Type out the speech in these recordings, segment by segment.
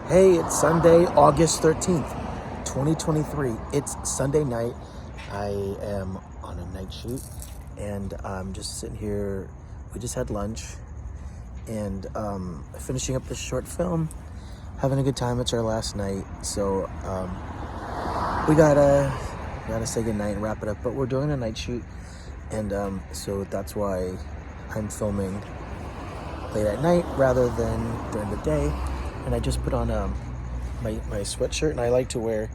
Hey, it's Sunday, August 13th, 2023. It's Sunday night. I am on a night shoot and I'm just sitting here. We just had lunch and finishing up this short film, having a good time. It's our last night, so we gotta say goodnight and wrap it up. But we're doing a night shoot, and so that's why I'm filming late at night rather than during the day. And I just put on my sweatshirt, and I like to wear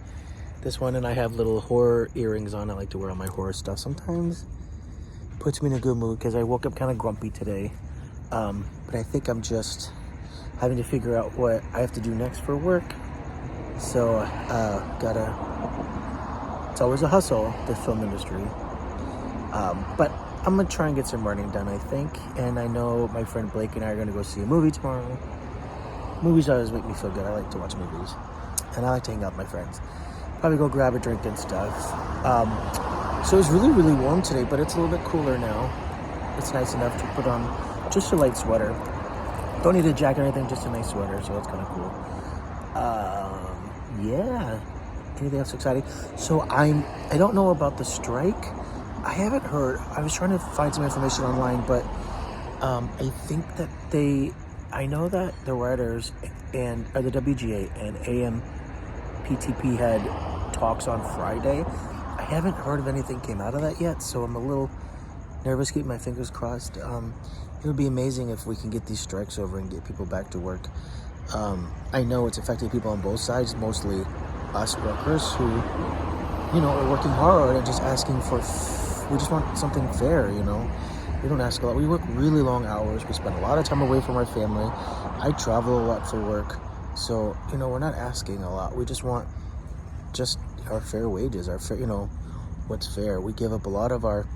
this one, and I have little horror earrings on. I like to wear all my horror stuff. Sometimes puts me in a good mood because I woke up kind of grumpy today. But I think I'm just having to figure out what I have to do next for work. So it's always a hustle, the film industry. But I'm gonna try and get some running done, I think. And I know my friend Blake and I are gonna go see a movie tomorrow. Movies always make me feel good. I like to watch movies. And I like to hang out with my friends. Probably go grab a drink and stuff. So it's really, really warm today, but it's a little bit cooler now. It's nice enough to put on just a light sweater. Don't need a jacket or anything, just a nice sweater, so that's kind of cool. Yeah. Anything else exciting? So I don't know about the strike. I haven't heard. I was trying to find some information online, but I think that I know that the writers or the WGA and AMPTP had talks on Friday. I haven't heard of anything came out of that yet, so I'm a little nervous, keeping my fingers crossed. It would be amazing if we can get these strikes over and get people back to work. I know it's affecting people on both sides, mostly us workers who, are working hard and just asking for, we just want something fair, We don't ask a lot. We work really long hours. We spend a lot of time away from our family. I travel a lot for work. So, we're not asking a lot. We just want just our fair wages, our fair, what's fair. We give up a lot of our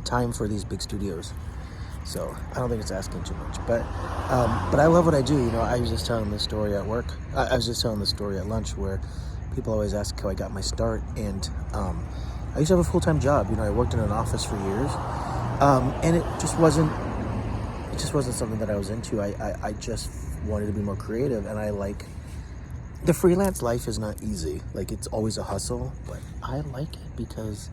time for these big studios. So I don't think it's asking too much. But I love what I do. I was just telling this story at work. I was just telling this story at lunch where people always ask how I got my start. And I used to have a full-time job. I worked in an office for years. And it just wasn't something that I was into. I just wanted to be more creative, and I like the freelance life is not easy. Like, it's always a hustle, but I like it because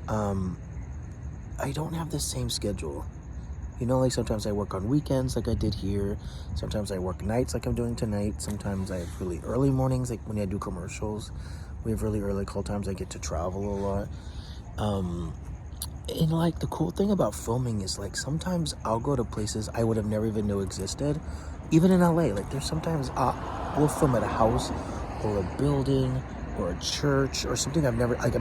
I don't have the same schedule. Like sometimes I work on weekends like I did here. Sometimes I work nights like I'm doing tonight. Sometimes I have really early mornings, like when I do commercials. We have really early call times. I get to travel a lot. And like the cool thing about filming is like sometimes I'll go to places I would have never even knew existed, even in LA. Like there's sometimes we'll film at a house or a building or a church or something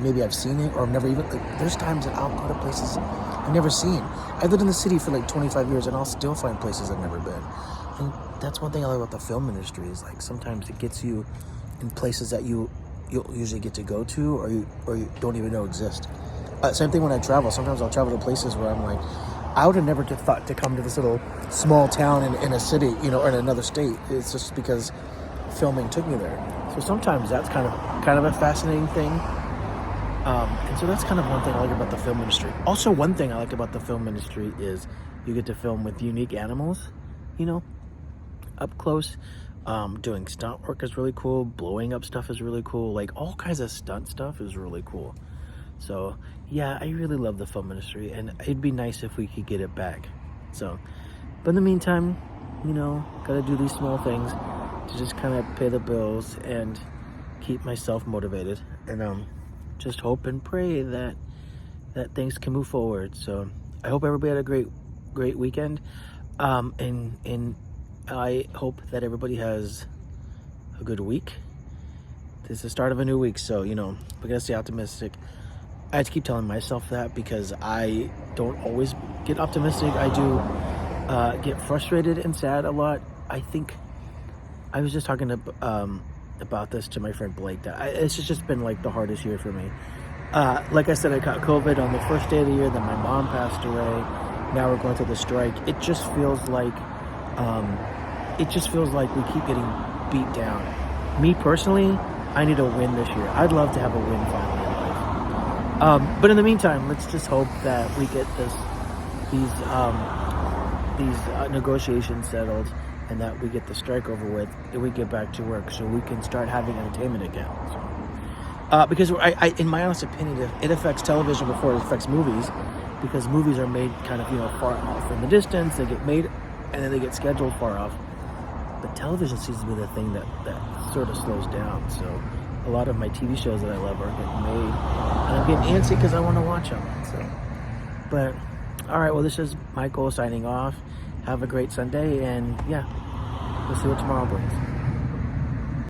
maybe I've seen it or I've never even, there's times that I'll go to places I've never seen. I've lived in the city for like 25 years and I'll still find places I've never been. And that's one thing I like about the film industry is like sometimes it gets you in places that you'll usually get to go to or you don't even know exist. Same thing when I travel. Sometimes I'll travel to places where I'm like, I would have never thought to come to this little small town in a city, or in another state. It's just because filming took me there. So sometimes that's kind of a fascinating thing. And so that's kind of one thing I like about the film industry. Also, one thing I like about the film industry is you get to film with unique animals, up close. Doing stunt work is really cool. Blowing up stuff is really cool. Like all kinds of stunt stuff is really cool. So, yeah, I really love the film industry, and it'd be nice if we could get it back. So, but in the meantime, gotta do these small things to just kind of pay the bills and keep myself motivated, and just hope and pray that things can move forward. So, I hope everybody had a great weekend, and I hope that everybody has a good week. This is the start of a new week, so, we gotta stay optimistic. I have to keep telling myself that because I don't always get optimistic. I do get frustrated and sad a lot. I think I was just talking about this to my friend Blake. It's just been like the hardest year for me. Like I said, I caught COVID on the first day of the year. Then my mom passed away. Now we're going through the strike. It just feels like we keep getting beat down. Me personally, I need a win this year. I'd love to have a win finally. But in the meantime, let's just hope that we get these negotiations settled and that we get the strike over with, and we get back to work so we can start having entertainment again. So, because in my honest opinion, it affects television before it affects movies, because movies are made kind of, far off in the distance. They get made and then they get scheduled far off. But television seems to be the thing that sort of slows down. So a lot of my TV shows that I love are getting made, and I'm getting antsy because I want to watch them. So, but all right, well, this is Michael signing off. Have a great Sunday, and yeah, we'll see what tomorrow brings.